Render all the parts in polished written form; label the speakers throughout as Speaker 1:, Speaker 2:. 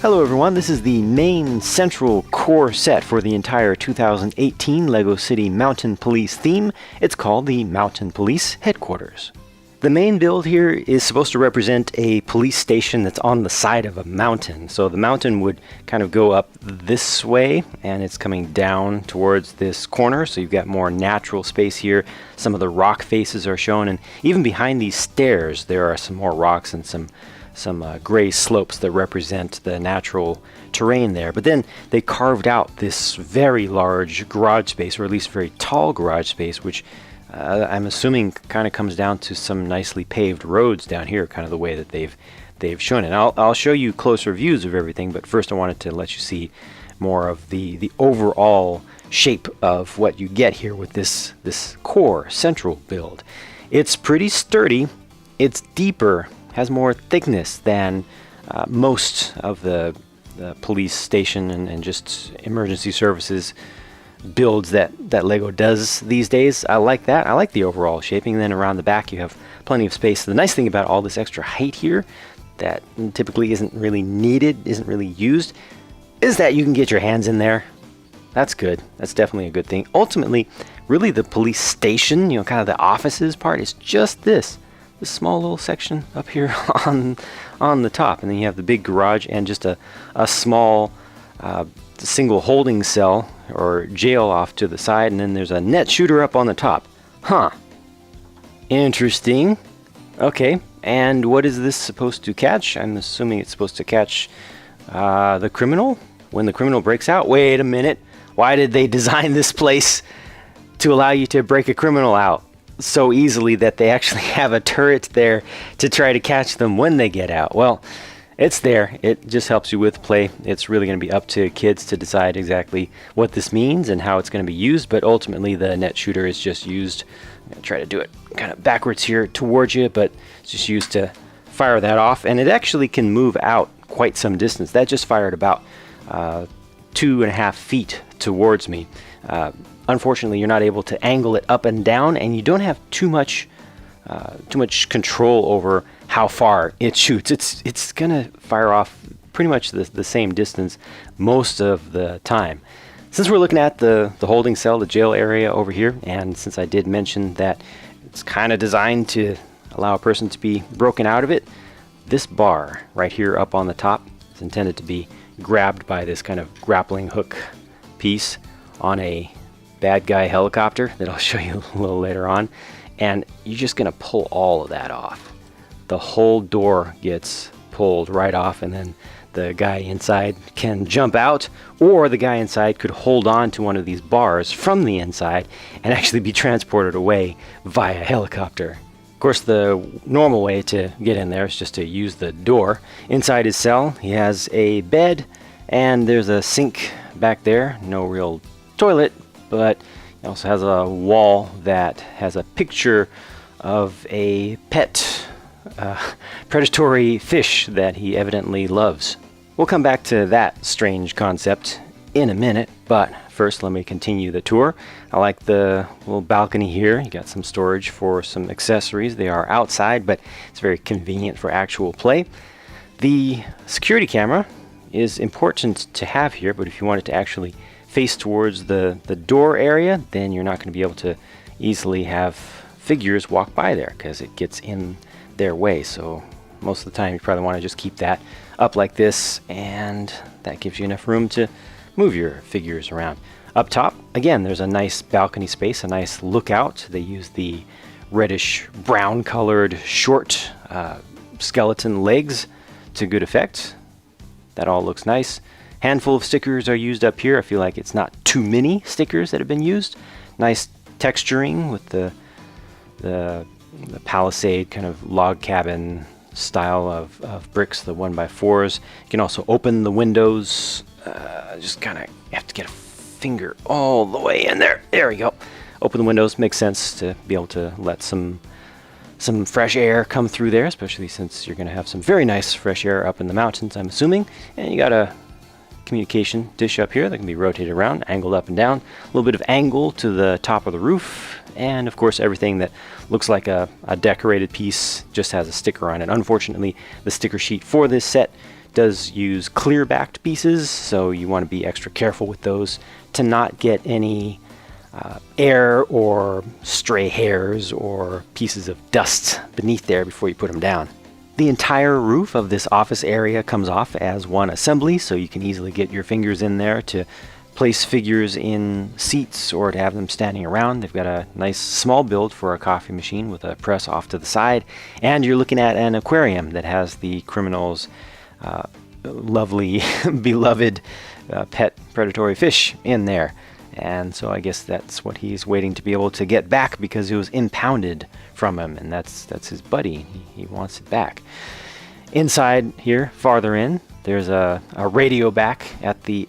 Speaker 1: Hello everyone, this is the main central core set for the entire 2018 LEGO City Mountain Police theme. It's called the Mountain Police Headquarters. The main build here is supposed to represent a police station that's on the side of a mountain. So the mountain would kind of go up this way and it's coming down towards this corner. So you've got more natural space here. Some of the rock faces are shown, and even behind these stairs there are some more rocks and some gray slopes that represent the natural terrain there. But then they carved out this very large garage space, or at least very tall garage space, which I'm assuming kind of comes down to some nicely paved roads down here, kind of the way that they've shown it. And I'll show you closer views of everything, but first I wanted to let you see more of the overall shape of what you get here with this core central build. It's pretty sturdy, it's deeper, has more thickness than most of the police station and just emergency services builds that LEGO does these days. I like that. I like the overall shaping. And then around the back you have plenty of space. The nice thing about all this extra height here that typically isn't really needed, isn't really used, is that you can get your hands in there. That's good. That's definitely a good thing. Ultimately, really the police station, kind of the offices part, is just this small little section up here on the top, and then you have the big garage and just a small single holding cell or jail off to the side, and then there's a net shooter up on the top. Huh. Interesting. Okay, and what is this supposed to catch? I'm assuming it's supposed to catch the criminal when the criminal breaks out. Wait a minute. Why did they design this place to allow you to break a criminal out so easily that they actually have a turret there to try to catch them when they get out? Well, it's there. It just helps you with play. It's really going to be up to kids to decide exactly what this means and how it's going to be used, but ultimately the net shooter is just used. I'm going to try to do it kind of backwards here towards you, but it's just used to fire that off, and it actually can move out quite some distance. That just fired about 2.5 feet towards me. Unfortunately, you're not able to angle it up and down, and you don't have too much control over how far it shoots. It's gonna fire off pretty much the same distance most of the time. Since we're looking at the holding cell, the jail area over here, and since I did mention that it's kind of designed to allow a person to be broken out of it, this bar right here up on the top is intended to be grabbed by this kind of grappling hook piece on a bad guy helicopter that I'll show you a little later on, and you're just gonna pull all of that off. The whole door gets pulled right off, and then the guy inside can jump out, or the guy inside could hold on to one of these bars from the inside and actually be transported away via helicopter. Of course, the normal way to get in there is just to use the door. Inside his cell, he has a bed, and there's a sink back there. No real toilet, but he also has a wall that has a picture of a pet predatory fish that he evidently loves. We'll come back to that strange concept in a minute, but first let me continue the tour. I like the little balcony here. You got some storage for some accessories. They are outside, but it's very convenient for actual play. The security camera is important to have here, but if you want it to actually face towards the door area, then you're not going to be able to easily have figures walk by there because it gets in their way. So most of the time you probably want to just keep that up like this, and that gives you enough room to move your figures around. Up top, again, there's a nice balcony space, a nice lookout. They use the reddish brown colored short skeleton legs to good effect. That all looks nice. Handful of stickers are used up here. I feel like it's not too many stickers that have been used. Nice texturing with the palisade kind of log cabin style of bricks, the 1x4s. You can also open the windows. Just kind of have to get a finger all the way in there. There we go. Open the windows. Makes sense to be able to let some fresh air come through there, especially since you're going to have some very nice fresh air up in the mountains, I'm assuming. And you got a communication dish up here that can be rotated around, angled up and down. A little bit of angle to the top of the roof, and of course everything that looks like a decorated piece just has a sticker on it. Unfortunately, the sticker sheet for this set does use clear backed pieces, so you want to be extra careful with those to not get any air or stray hairs or pieces of dust beneath there before you put them down. The entire roof of this office area comes off as one assembly, so you can easily get your fingers in there to place figures in seats or to have them standing around. They've got a nice small build for a coffee machine with a press off to the side, and you're looking at an aquarium that has the criminal's lovely beloved pet predatory fish in there. And so I guess that's what he's waiting to be able to get back, because it was impounded from him, and that's his buddy. He wants it back. Inside here, farther in, there's a radio back at the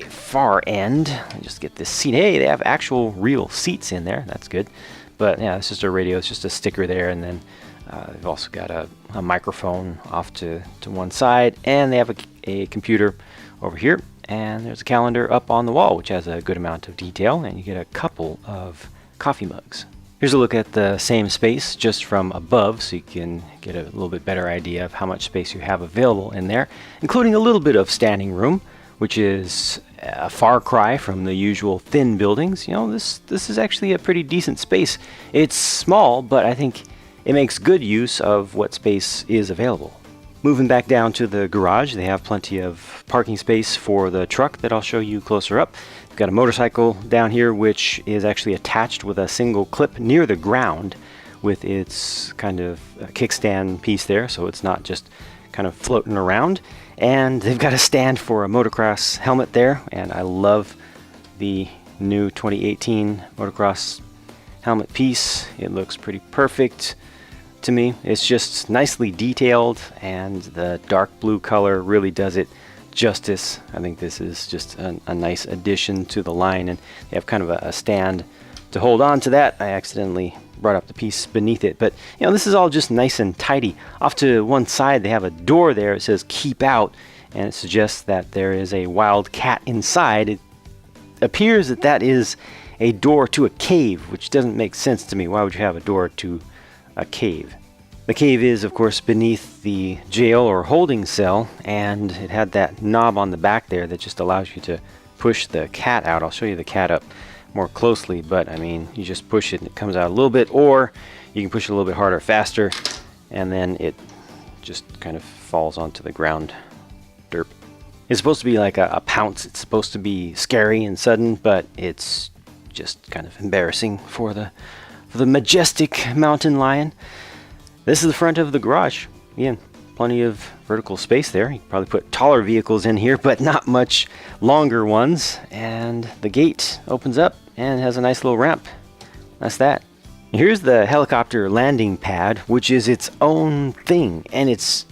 Speaker 1: far end. I just get this seat. Hey, they have actual real seats in there. That's good. But yeah, it's just a radio. It's just a sticker there, and then they've also got a microphone off to one side, and they have a computer over here. And there's a calendar up on the wall, which has a good amount of detail, and you get a couple of coffee mugs. Here's a look at the same space just from above, so you can get a little bit better idea of how much space you have available in there, including a little bit of standing room, which is a far cry from the usual thin buildings. You know, this is actually a pretty decent space. It's small, but I think it makes good use of what space is available. Moving back down to the garage, they have plenty of parking space for the truck that I'll show you closer up. We've got a motorcycle down here, which is actually attached with a single clip near the ground with its kind of kickstand piece there, so it's not just kind of floating around. And they've got a stand for a motocross helmet there, and I love the new 2018 motocross helmet piece. It looks pretty perfect to me. It's just nicely detailed, and the dark blue color really does it justice. I think this is just a nice addition to the line, and they have kind of a stand to hold on to that. I accidentally brought up the piece beneath it, but you know, this is all just nice and tidy. Off to one side, they have a door there. It says keep out, and it suggests that there is a wild cat inside. It appears that that is a door to a cave, which doesn't make sense to me. Why would you have a door to a cave? The cave is, of course, beneath the jail or holding cell, and it had that knob on the back there that just allows you to push the cat out. I'll show you the cat up more closely, but I mean, you just push it and it comes out a little bit, or you can push it a little bit harder, faster, and then it just kind of falls onto the ground. Derp. It's supposed to be like a pounce. It's supposed to be scary and sudden, but it's just kind of embarrassing for the majestic mountain lion. This is the front of the garage. Again, plenty of vertical space there. You can probably put taller vehicles in here, but not much longer ones. And the gate opens up and has a nice little ramp. That's that. Here's the helicopter landing pad, which is its own thing, and it's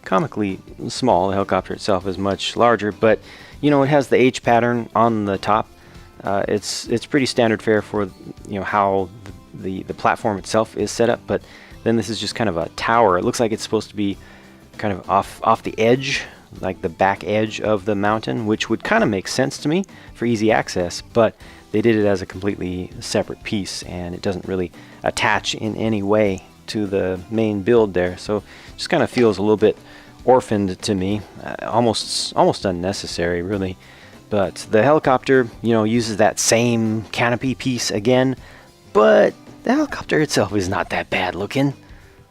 Speaker 1: comically small. The helicopter itself is much larger, but you know, it has the H pattern on the top. It's pretty standard fare for, you know, how the platform itself is set up, but then this is just kind of a tower. It looks like it's supposed to be kind of off the edge, like the back edge of the mountain, which would kind of make sense to me for easy access, but they did it as a completely separate piece, and it doesn't really attach in any way to the main build there, so it just kind of feels a little bit orphaned to me, almost unnecessary, really. But the helicopter, you know, uses that same canopy piece again, but the helicopter itself is not that bad looking.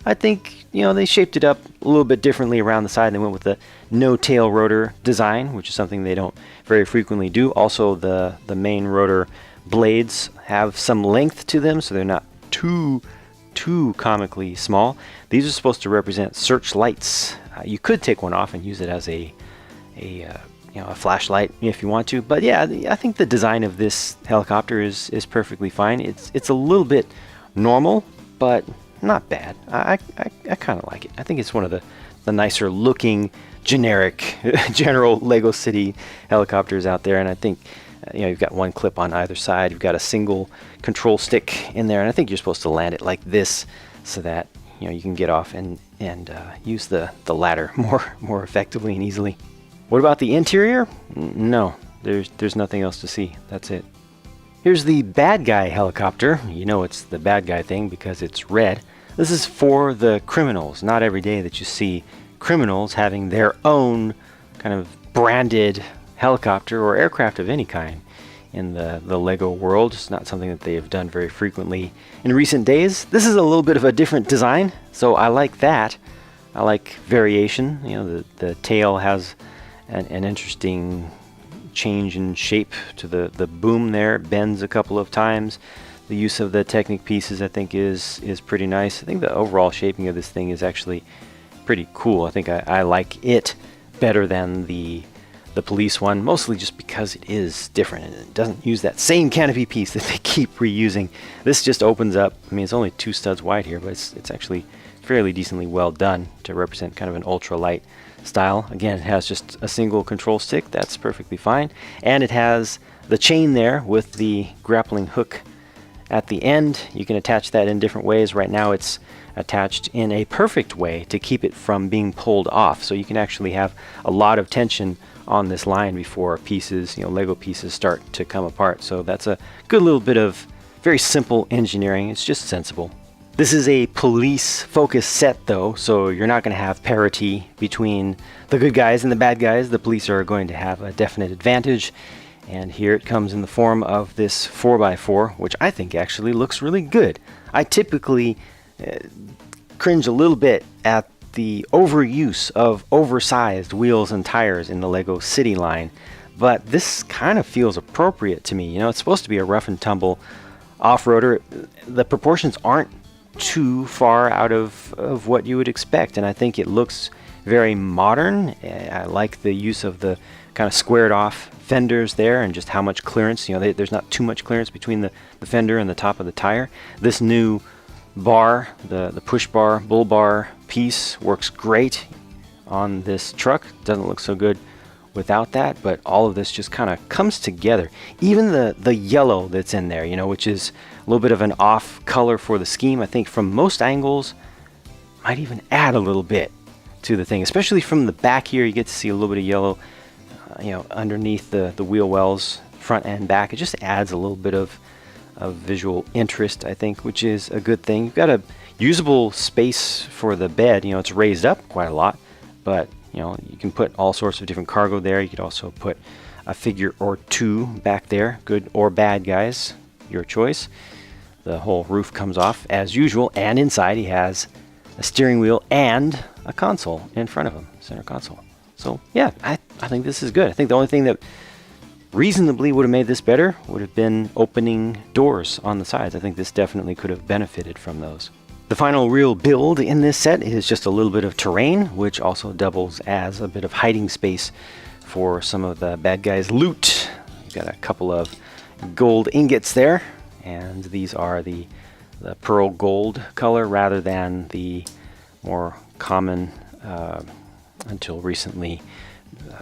Speaker 1: I think, you know, they shaped it up a little bit differently around the side. They went with the no-tail rotor design, which is something they don't very frequently do. Also, the main rotor blades have some length to them, so they're not too comically small. These are supposed to represent searchlights. You could take one off and use it as a flashlight if you want to, but yeah, I think the design of this helicopter is perfectly fine. It's a little bit normal, but not bad. I kind of like it. I think it's one of the nicer looking general Lego City helicopters out there, and I think you know, you've got one clip on either side. You've got a single control stick in there, and I think you're supposed to land it like this so that, you know, you can get off and use the ladder more effectively and easily. What about the interior? No, there's nothing else to see. That's it. Here's the bad guy helicopter. You know it's the bad guy thing because it's red. This is for the criminals. Not every day that you see criminals having their own kind of branded helicopter or aircraft of any kind in the Lego world. It's not something that they have done very frequently in recent days. This is a little bit of a different design, so I like that. I like variation. You know, the tail has an interesting change in shape to the boom there. It bends a couple of times. The use of the Technic pieces, I think, is pretty nice. I think the overall shaping of this thing is actually pretty cool. I think I like it better than the police one, mostly just because it is different and it doesn't use that same canopy piece that they keep reusing. This just opens up. I mean, it's only 2 studs wide here, but it's actually fairly decently well done to represent kind of an ultralight style. Again, it has just a single control stick. That's perfectly fine. And it has the chain there with the grappling hook at the end. You can attach that in different ways. Right now it's attached in a perfect way to keep it from being pulled off. So you can actually have a lot of tension on this line before pieces, Lego pieces start to come apart. So that's a good little bit of very simple engineering. It's just sensible. This is a police focused set though, so you're not going to have parity between the good guys and the bad guys. The police are going to have a definite advantage. And here it comes in the form of this 4x4, which I think actually looks really good. I typically cringe a little bit at the overuse of oversized wheels and tires in the Lego City line, but this kind of feels appropriate to me. It's supposed to be a rough and tumble off-roader. The proportions aren't too far out of what you would expect, and I think it looks very modern. I like the use of the kind of squared off fenders there and just how much clearance. There's not too much clearance between the fender and the top of the tire. This new bar, the push bar, bull bar piece works great on this truck. Doesn't look so good without that, but all of this just kind of comes together. Even the yellow that's in there, which is a little bit of an off color for the scheme, I think from most angles might even add a little bit to the thing, especially from the back here. You get to see a little bit of yellow underneath the wheel wells, front and back. It just adds a little bit of visual interest, I think, which is a good thing. You've got a usable space for the bed. It's raised up quite a lot, but you can put all sorts of different cargo there. You could also put a figure or two back there, good or bad guys, your choice. The whole roof comes off as usual, and inside he has a steering wheel and a console in front of him, center console. So yeah, I think this is good. I think the only thing that reasonably would have made this better would have been opening doors on the sides. I think this definitely could have benefited from those. The final real build in this set is just a little bit of terrain, which also doubles as a bit of hiding space for some of the bad guys' loot. You've got a couple of gold ingots there, and these are the pearl gold color rather than the more common, until recently,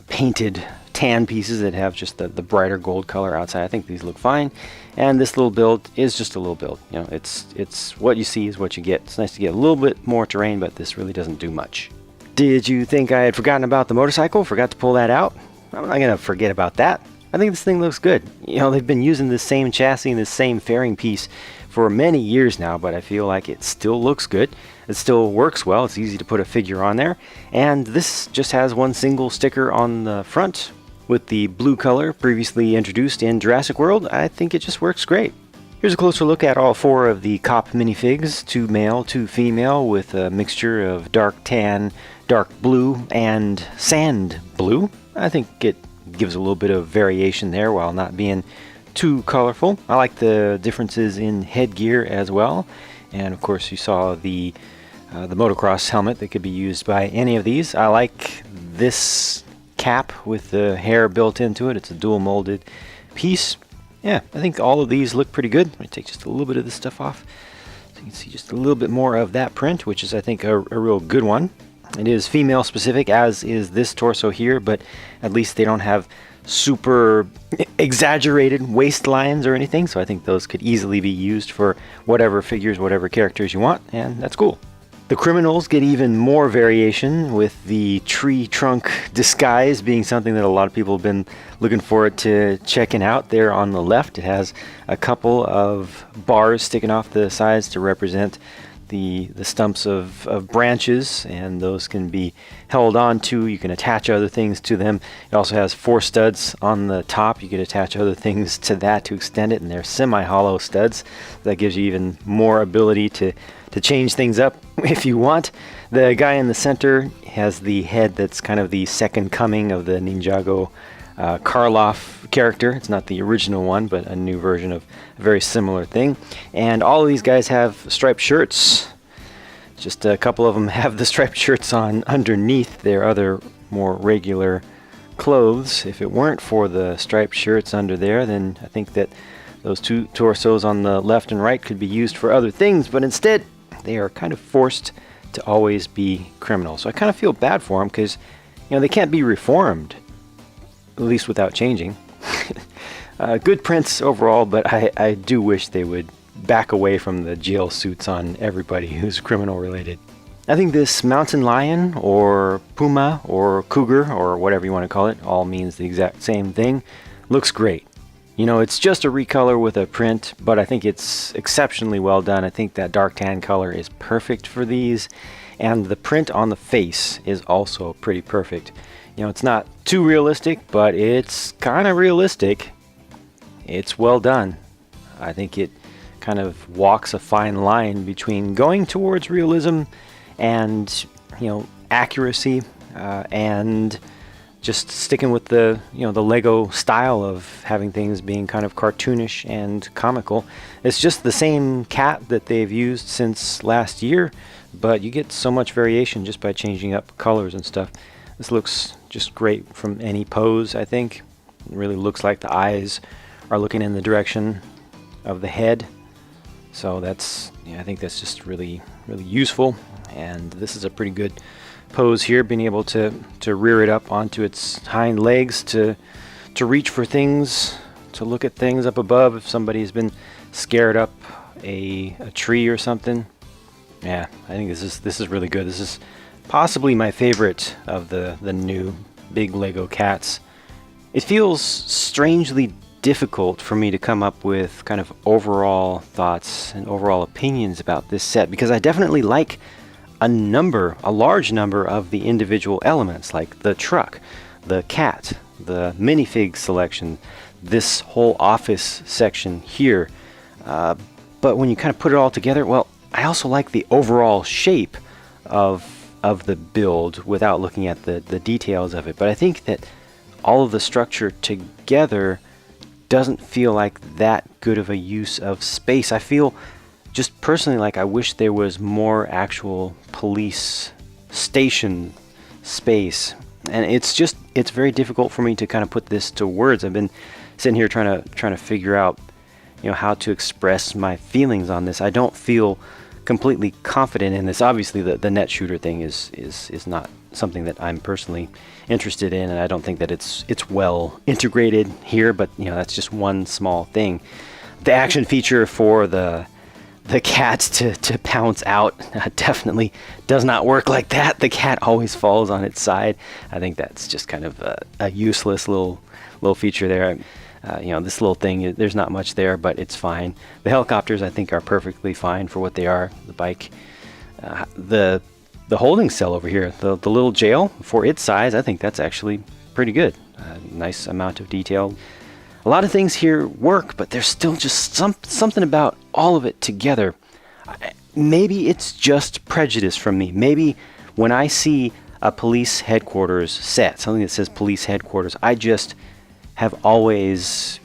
Speaker 1: painted tan pieces that have just the brighter gold color outside. I think these look fine, and this little build is just a little build. It's what you see is what you get. It's nice to get a little bit more terrain, but this really doesn't do much. Did you think I had forgotten about the motorcycle? Forgot to pull that out? I'm not gonna forget about that. I think this thing looks good. They've been using the same chassis and the same fairing piece for many years now, but I feel like it still looks good. It still works well. It's easy to put a figure on there, and this just has one single sticker on the front with the blue color previously introduced in Jurassic World. I think it just works great. Here's a closer look at all 4 of the cop minifigs, 2 male, 2 female, with a mixture of dark tan, dark blue, and sand blue. I think it gives a little bit of variation there while not being too colorful. I like the differences in headgear as well, and of course you saw the motocross helmet that could be used by any of these. I like this cap with the hair built into it. It's a dual molded piece. Yeah, I think all of these look pretty good. Let me take just a little bit of this stuff off so you can see just a little bit more of that print, which is, I think, a real good one. It is female specific, as is this torso here, but at least they don't have super exaggerated waistlines or anything, so I think those could easily be used for whatever figures, whatever characters you want, and that's cool. The criminals get even more variation, with the tree trunk disguise being something that a lot of people have been looking forward to checking out. There on the left, it has a couple of bars sticking off the sides to represent the stumps of branches, and those can be held onto. You can attach other things to them. It also has 4 studs on the top. You could attach other things to that to extend it, and they're semi-hollow studs. That gives you even more ability to change things up if you want. The guy in the center has the head that's kind of the second coming of the Ninjago Karloff character. It's not the original one, but a new version of a very similar thing. And all of these guys have striped shirts. Just a couple of them have the striped shirts on underneath their other more regular clothes. If it weren't for the striped shirts under there, then I think that those 2 torsos on the left and right could be used for other things, but instead they are kind of forced to always be criminals. So I kind of feel bad for them, because they can't be reformed, at least without changing. Good prints overall, but I do wish they would back away from the jail suits on everybody who's criminal related. I think this mountain lion or Puma or cougar or whatever you want to call it, all means the exact same thing, looks great. It's just a recolor with a print, but I think it's exceptionally well done. I think that dark tan color is perfect for these, and the print on the face is also pretty perfect. It's not too realistic, but it's kind of realistic. It's well done. I think it kind of walks a fine line between going towards realism and, accuracy, and just sticking with the the Lego style of having things being kind of cartoonish and comical. It's just the same cat that they've used since last year, but you get so much variation just by changing up colors and stuff. This looks just great from any pose, I think. It really looks like the eyes are looking in the direction of the head. So that's, I think that's just really, really useful. And this is a pretty good pose here, being able to rear it up onto its hind legs to reach for things, to look at things up above if somebody's been scared up a tree or something. Yeah, I think this is really good. This is possibly my favorite of the new big Lego cats. It feels strangely difficult for me to come up with kind of overall thoughts and overall opinions about this set, because I definitely like a large number of the individual elements, like the truck, the cat, the minifig selection, this whole office section here. But when you kind of put it all together, well, I also like the overall shape of the build without looking at the details of it. But I think that all of the structure together doesn't feel like that good of a use of space. I feel just personally like I wish there was more actual police station space. And it's very difficult for me to kind of put this to words. I've been sitting here trying to figure out, how to express my feelings on this. I don't feel completely confident in this. Obviously the net shooter thing is not something that I'm personally interested in, and I don't think that it's well integrated here, but that's just one small thing. The action feature for the cat to pounce out definitely does not work like that. The cat always falls on its side. I think that's just kind of a useless little feature there. This little thing, there's not much there, but it's fine. The helicopters, I think, are perfectly fine for what they are. The bike, the holding cell over here, the little jail, for its size, I think that's actually pretty good. Nice amount of detail. A lot of things here work, but there's still just something about all of it together. Maybe it's just prejudice from me. Maybe when I see a police headquarters set, something that says police headquarters, I just have always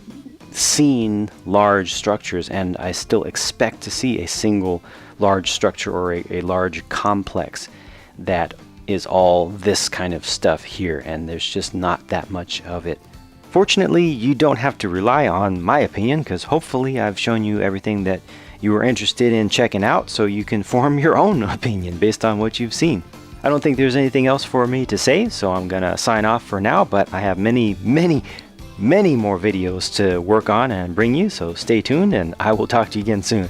Speaker 1: seen large structures, and I still expect to see a single large structure or a large complex that is all this kind of stuff here, and there's just not that much of it. Fortunately, you don't have to rely on my opinion, because hopefully I've shown you everything that you were interested in checking out, so you can form your own opinion based on what you've seen. I don't think there's anything else for me to say, so I'm gonna sign off for now, but I have many more videos to work on and bring you, so stay tuned, and I will talk to you again soon.